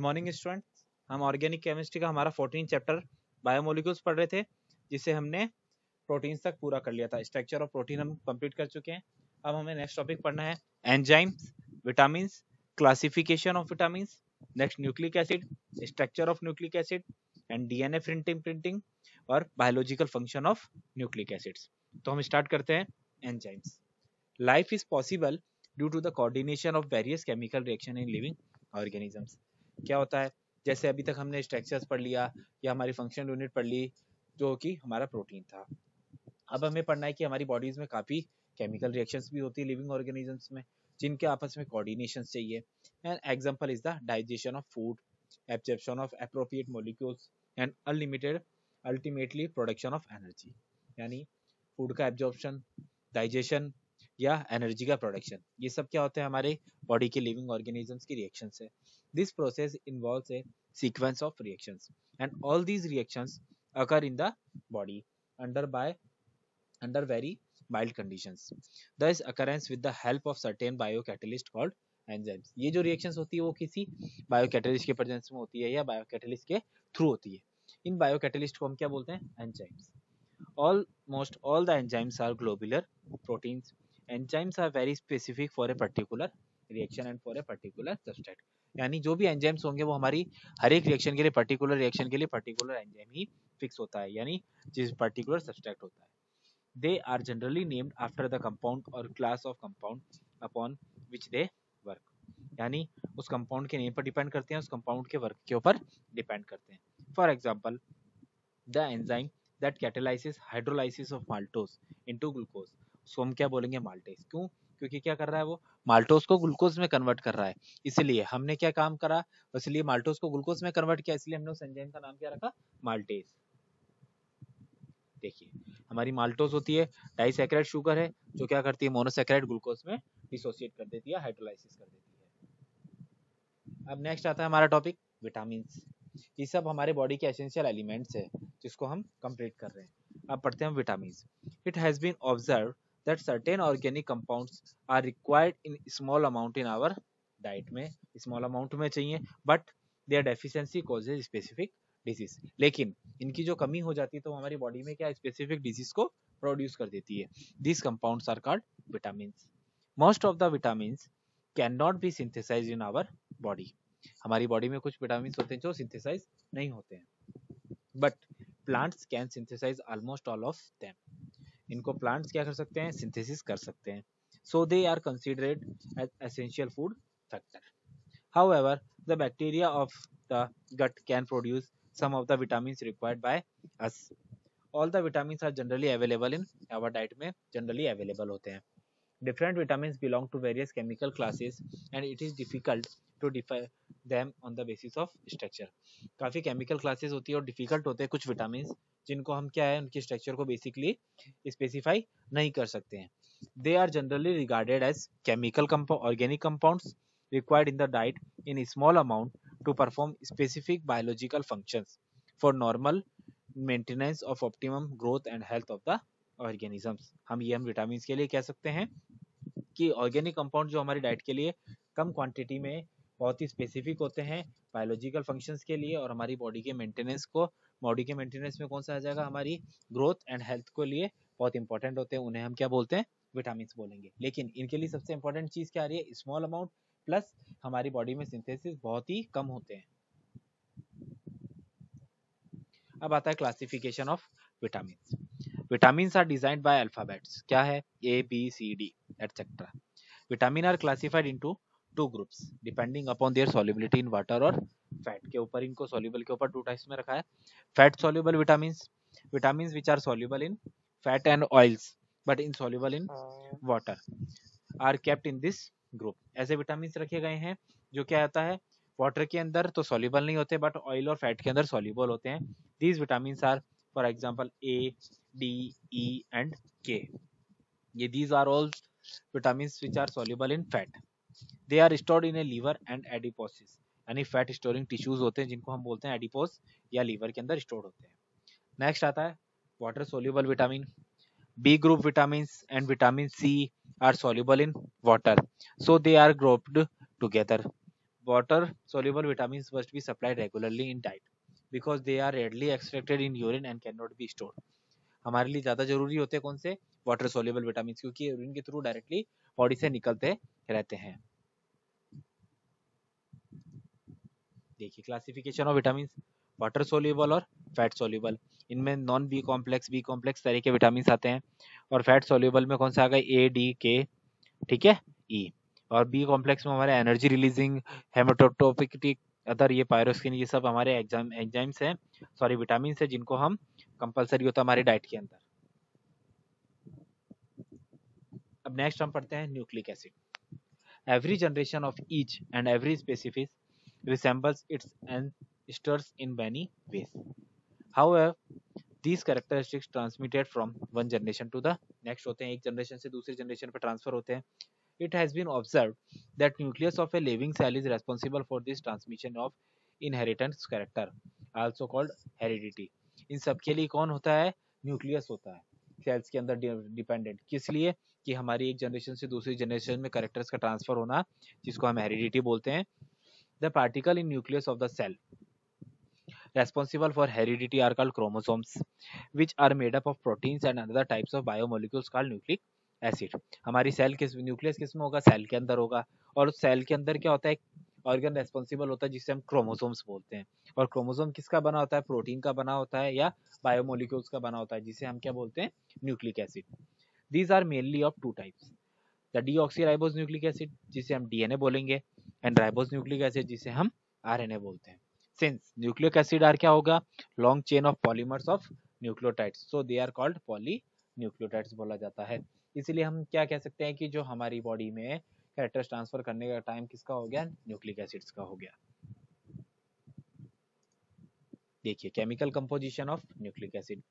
Morning students. हम organic chemistry का हमारा 14 चैप्टर बायोमोलिक्यूल्स पढ़ रहे थे, जिसे हमने प्रोटीन्स तक पूरा कर लिया था। स्ट्रक्चर ऑफ प्रोटीन हम कंप्लीट कर चुके हैं। अब हमें नेक्स्ट टॉपिक पढ़ना है enzymes, vitamins, classification of vitamins, next nucleic acid, structure of nucleic acid and DNA printing और biological function of nucleic acids. तो हम स्टार्ट करते हैं enzymes. Life is possible due to the coordination of various chemical reaction in living organisms. क्या होता है, जैसे अभी तक हमने स्ट्रक्चर्स पढ़ लिया या हमारी फंक्शनल यूनिट पढ़ ली जो कि हमारा प्रोटीन था। अब हमें पढ़ना है कि हमारी बॉडीज में काफी केमिकल रिएक्शंस भी होती है लिविंग ऑर्गेनिजम्स में, जिनके आपस में कोऑर्डिनेशन चाहिए। And example is the digestion of food, absorption of appropriate molecules and unlimited ultimately production of energy. यानी फूड का एब्जॉर्प्शन, डाइजेशन या एनर्जी का प्रोडक्शन, ये सब क्या होते हैं हमारे बॉडी के लिविंग ऑर्गेनिजम्स की रिएक्शन से। This process involves A sequence of reactions and all these reactions occur in the body under very mild conditions. Thus occurrence with the help of certain biocatalyst called enzymes. ये जो reactions होती है वो किसी biocatalyst के presence में होती है या biocatalyst के through होती है। इन biocatalyst को हम क्या बोलते हैं? enzymes. Almost all the enzymes are globular proteins. Enzymes are very specific for a particular reaction and for a particular substrate. यानी जो भी एंजाइम्स होंगे वो हमारी हर एक रिएक्शन के लिए पर्टिकुलर रिएक्शन के लिए पर्टिकुलर एंजाइम ही फिक्स होता है, यानी जिस पर्टिकुलर सब्सट्रैक्ट होता है। They are generally named after the compound or class of compound upon which they work. यानी उस कंपाउंड के नेम पर डिपेंड करते हैं, उस कंपाउंड के वर्क के ऊपर डिपेंड करते हैं। For example the enzyme that catalysis hydrolysis of maltose into glucose, उसको हम क्या बोलेंगे? माल्टेज। क्यों? क्योंकि क्या कर रहा है वो? माल्टोज को ग्लूकोज में कन्वर्ट कर रहा है। इसलिए हमने क्या काम करा, इसलिए माल्टोज को ग्लूकोज में कन्वर्ट किया, इसलिए हमने उस एंजाइम का नाम क्या रखा? माल्टेज। देखिए हमारी माल्टोज होती है, डाइसैकेराइड शुगर है जो क्या करती है? मोनोसैकेराइड ग्लूकोज में डिसोसिएट कर देती है, हाइड्रोलाइसिस कर देती है। अब नेक्स्ट आता है हमारा टॉपिक विटामिन। ये सब हमारे बॉडी के एसेंशियल एलिमेंट्स है जिसको हम कंप्लीट कर रहे हैं। अब पढ़ते हैं vitamin. It has been observed that certain organic compounds are required in small amount in our diet में, स्मॉल अमाउंट में चाहिए, but there deficiency causes specific disease. लेकिन इनकी जो कमी हो जाती है तो हमारी बॉडी में क्या स्पेसिफिक डिजीज को प्रोड्यूस कर देती है। This compounds are called vitamins. Most of the vitamins can not be synthesized in our body. हमारी बॉडी में कुछ विटामिन्स होते हैं जो सिंथेसाइज नहीं होते हैं, but plants can synthesize almost all of them. इनको प्लांट्स क्या कर सकते हैं? सिंथेसिस कर सकते हैं। So they are considered as essential food factor. However, the bacteria of the gut can produce some of the vitamins required by us. All the vitamins are generally available in our diet में generally available होते हैं। Different vitamins belong to various chemical classes and it is difficult to define them on the basis of structure. काफी chemical classes होती है और difficult होते हैं कुछ vitamins जिनको हम क्या है उनके structure को basically specify नहीं कर सकते हैं। They are generally regarded as chemical organic compounds required in the diet in a small amount to perform specific biological functions for normal maintenance of optimum growth and health of the organisms. हम vitamin के लिए कह सकते हैं कि organic compound जो हमारी diet के लिए कम क्वांटिटी में बहुत ही स्पेसिफिक होते हैं बायोलॉजिकल फंक्शंस के लिए और हमारी बॉडी के मेंटेनेंस में कौन सा आ जाएगा? हमारी ग्रोथ एंड हेल्थ के लिए बहुत इंपॉर्टेंट होते हैं, उन्हें हम क्या बोलते हैं? विटामिन बोलेंगे। लेकिन इनके लिए सबसे इंपॉर्टेंट चीज क्या आ रही है? स्मॉल अमाउंट प्लस हमारी बॉडी में सिंथेसिस बहुत ही कम होते हैं। अब आता है classification of vitamins. Vitamins are designed by alphabets. क्या है? A B C D etcetera. Vitamin are classified into two groups depending upon their solubility in water और फैट के ऊपर। इनको सॉल्युबल के ऊपर टू टाइप्स में रखा है। Fat soluble vitamins, vitamins which are soluble in fat and oils but insoluble in water are kept in this group. ऐसे विटामिन रखे गए हैं जो क्या होता है? वाटर के अंदर तो सॉल्युबल नहीं होते बट ऑयल और फैट के अंदर सॉल्युबल होते हैं। These vitamin are for example A, D, E and K. ये these are all vitamins which are soluble in fat. They are stored in a liver and adiposis, यानी fat storing tissues होते हैं जिनको हम बोलते हैं एडिपोस या liver के अंदर स्टोर होते हैं। नेक्स्ट आता है water soluble vitamin. B group vitamins and vitamin C are soluble in water, so they are grouped together. water soluble vitamins must be supplied regularly in diet because they are readily extracted in urine and cannot be stored. हमारे लिए ज़्यादा जरूरी होते हैं कौन से? Water soluble vitamin, क्योंकि urine के थ्रू डायरेक्टली बॉडी से निकलते रहते हैं। देखिए classification of vitamin, water soluble और फैट सोल्यूबल। इनमें नॉन बी कॉम्प्लेक्स तरह के विटामिन आते हैं, और फैट सोल्यूबल में कौन सा आ गया? ए, डी, के, ठीक है, ई। और बी कॉम्प्लेक्स में हमारे एनर्जी रिलीजिंग, हेमाटोटोपिक, अदर ये पायरोस्किन, ये सब हमारे एंजाइम्स हैं, सॉरी विटामिन है, जिनको हम कंपलसरी होता है हमारी डाइट के अंदर। अब नेक्स्ट हम पढ़ते हैं nucleic acid. Every generation of each and every specific resembles its ancestors in many ways. However, these characteristics transmitted from one generation to the next होते हैं, एक जनरेशन से दूसरी जनरेशन पर ट्रांसफर होते हैं। It has been observed that nucleus of a living cell is responsible for this transmission of inheritance character, also called heredity. इन सब के लिए कौन होता है? न्यूक्लियस होता है सेल्स के अंदर डिपेंडेंट, किस लिए? कि हमारी एक जनरेशन से दूसरी जनरेशन में कैरेक्टर्स का ट्रांसफर होना, जिसको हम हेरिडिटी बोलते हैं। The particle in nucleus of the cell responsible for heredity are called chromosomes, which are made up of proteins and other types of biomolecules called nucleic acid. हमारी cell किस nucleus किस में होगा? सेल के अंदर होगा। और सेल के अंदर क्या होता है? ऑर्गन रेस्पॉन्सिबल होता है जिसे हम क्रोमोसोम्स बोलते हैं। और क्रोमोसोम किसका बना होता है? प्रोटीन का बना होता है या बायोमोलिक्यूल्स का बना होता है, जिसे हम क्या बोलते हैं? Nucleic acid. These are mainly of two types, the deoxyribose nucleic acid, जिसे हम डीएनए बोलेंगे, एंड राइबोज न्यूक्लिक एसिड, जिसे हम आरएनए बोलते हैं। सिंस न्यूक्लिक एसिड आर क्या होगा? Long chain of polymers of nucleotides, so they are called polynucleotides बोला जाता है। इसलिए हम क्या कह सकते हैं कि जो हमारी बॉडी में कैरेक्टर्स ट्रांसफर करने का टाइम किसका हो गया? न्यूक्लिक एसिड्स का हो गया। देखिए chemical composition of nucleic acid.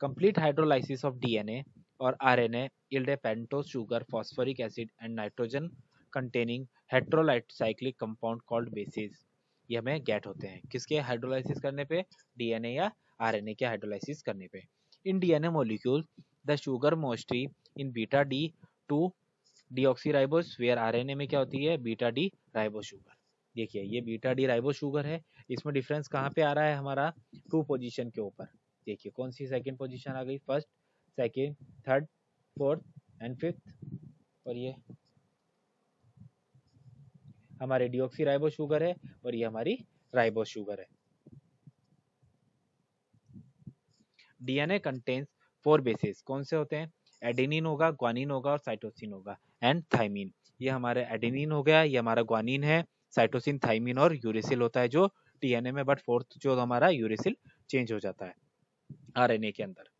Complete hydrolysis of DNA or RNA yield a pentose sugar, phosphoric acid and nitrogen containing heterolyte cyclic compound called bases. ये हमें गेट होते हैं किसके हाइड्रोलाइसिस करने पे? डीएनए या आरएनए के हाइड्रोलाइसिस करने पे। In DNA molecule the sugar mostly in beta D two deoxyribose, where RNA में क्या होती है? Beta D ribo sugar. देखिए ये बीटा डी राइबो शुगर है, इसमें डिफरेंस कहाँ पे आ रहा है? हमारा टू पोजीशन के ऊपर। देखिए कौन सी सेकंड पोजीशन आ गई? First, second, third, fourth and fifth. और ये हमारे डीऑक्सीराइबो शुगर है और ये हमारी राइबो शुगर है। डीएनए कंटेन्स 4 बेसेस, कौन से होते हैं? एडेनिन होगा, ग्वानिन होगा और साइटोसिन होगा एंड थाइमिन। ये हमारा एडेनिन हो गया, ये हमारा ग्वानिन है, साइटोसिन, थाइमिन और यूरेसिल होता है जो डीएनए में, बट फोर्थ जो हमारा यूरेसिल चेंज हो जाता है आरएनए के अंदर।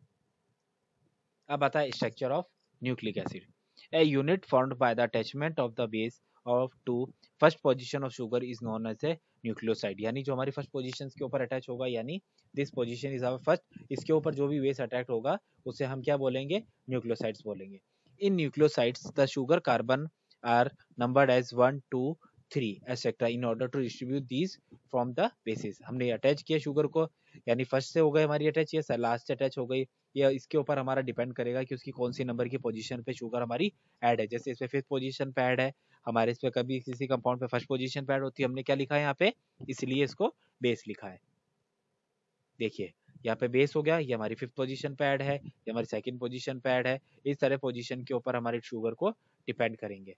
अब आता है structure of nucleic acid. A unit formed by the attachment of the base of to first position of sugar is known as a nucleoside। यानी जो हमारी फर्स्ट पोजीशन के ऊपर अटैच होगा, यानी this position is our first, इसके ऊपर जो भी बेस अटैच होगा उसे हम क्या बोलेंगे? न्यूक्लियोसाइड्स बोलेंगे। In nucleosides the sugar carbon are numbered as 1 2 3 etcetera in order to distribute these from the bases. हमने अटैच किया शुगर को, यानी फर्स्ट से हो गए हमारी अटैच, या लास्ट से अटैच हो गई, या इसके ऊपर हमारा डिपेंड करेगा कि उसकी कौन सी नंबर की पोजीशन पे शुगर हमारी ऐड है। जैसे इस पे फिफ्थ पोजीशन पे ऐड है हमारे, इस पे कभी किसी कंपाउंड पे फर्स्ट पोजीशन पे ऐड होती है, हमने क्या लिखा है यहाँ पे? इसलिए इसको बेस लिखा है। देखिए यहाँ पे बेस हो गया, ये हमारी फिफ्थ पोजीशन पे ऐड है, ये हमारी सेकंड पोजीशन पे ऐड है, इस तरह पोजीशन के ऊपर हमारे शुगर को डिपेंड करेंगे।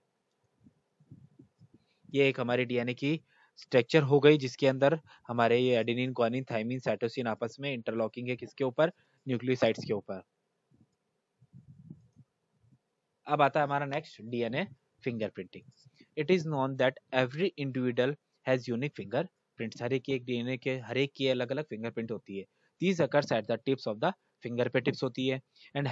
ये एक हमारे डीएनए की स्ट्रक्चर हो गई, जिसके अंदर हमारे ये एडेनिन, ग्वानिन, थाइमिन, साइटोसिन आपस में इंटरलॉकिंग है, किसके ऊपर? न्यूक्लियोसाइड्स के ऊपर। अब आता है हमारा next DNA fingerprinting. It is known that every individual has unique fingerprints. हर एक डीएनए के हर एक की अलग अलग फिंगरप्रिंट होती है। These occurs at the tips of the finger पे टिप्स होती है, and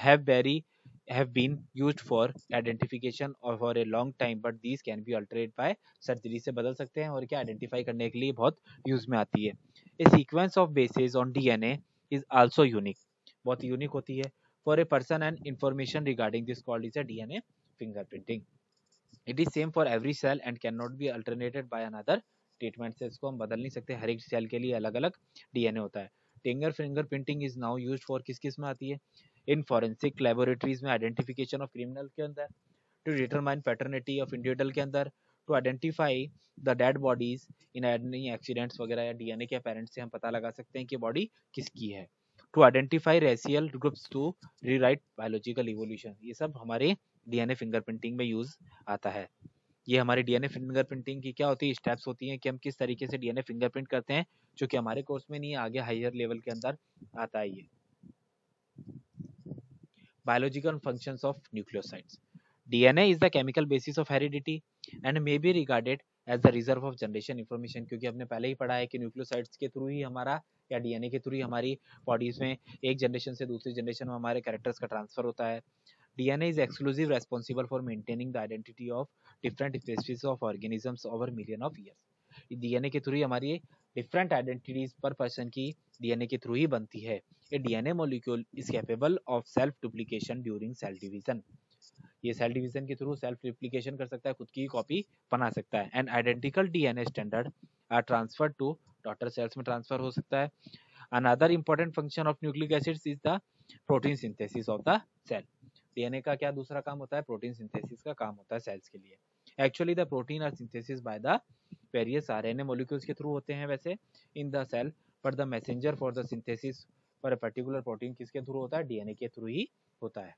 have been used for identification or for a long time, but these can be altered by surgery। से बदल सकते हैं और क्या आइडेंटिफाई करने के लिए बहुत यूज में आती है। A sequence of bases on DNA is also unique, बहुत यूनिक होती है। For a person and information regarding this called is a DNA fingerprinting। It is same for every cell and cannot be alternated by another treatment। से इसको हम बदल नहीं सकते, हर एक सेल के लिए अलग अलग डीएनए होता है। टिंगर fingerprinting is now used for किस किस में आती है? इन फॉरेंसिक लेबोरेटरीज में आइडेंटिफिकेशन ऑफ क्रिमिनल के अंदर, to determine paternity of individual के अंदर, to identify the dead bodies in any accidents वगैरह या डीएनए के पेरेंट्स से हम पता लगा सकते हैं कि बॉडी किसकी है। To identify racial groups to rewrite biological evolution, ये सब हमारे डीएनए फिंगरप्रिंटिंग में यूज आता है। ये हमारी डीएनए फिंगरप्रिंटिंग की क्या होती है, स्टेप्स होती हैं कि हम किस तरीके से डीएनए फिंगरप्रिंट करते हैं, जो कि हमारे कोर्स में नहीं, आगे हायर लेवल के अंदर आता है। ये biological functions of nucleosides. DNA is the chemical basis of heredity and may be regarded as the reserve of generation information, क्योंकि हमने पहले ही पढ़ा है कि न्यूक्लियोसाइड्स के थ्रू ही हमारा या डीएनए के थ्रू ही हमारी बॉडीज में एक जनरेशन से दूसरी जनरेशन में हमारे कैरेक्टर्स का ट्रांसफर होता है। DNA is exclusive responsible for maintaining the identity of different species of organisms over million of years. DNA के थ्रू ही हमारी डिफरेंट आइडेंटिटीज पर पर्सन की डीएनए के थ्रू ही बनती है। A DNA molecule is capable of self duplication during cell division, ये सेल डिवीजन के थ्रू सेल्फ रिप्लिकेशन कर सकता है, खुद की कॉपी बना सकता है। And identical DNA standard are transfer to daughter cells में ट्रांसफर हो सकता है। Another important function of nucleic acids is the protein synthesis of the cell. DNA का क्या दूसरा काम होता है, प्रोटीन सिंथेसिस का काम होता है सेल्स के लिए। Actually the protein are synthesis by the various RNA molecules के थ्रू होते हैं वैसे in the cell, but the messenger for the synthesis for a particular protein किसके थ्रू होता है, डीएनए के थ्रू ही होता है।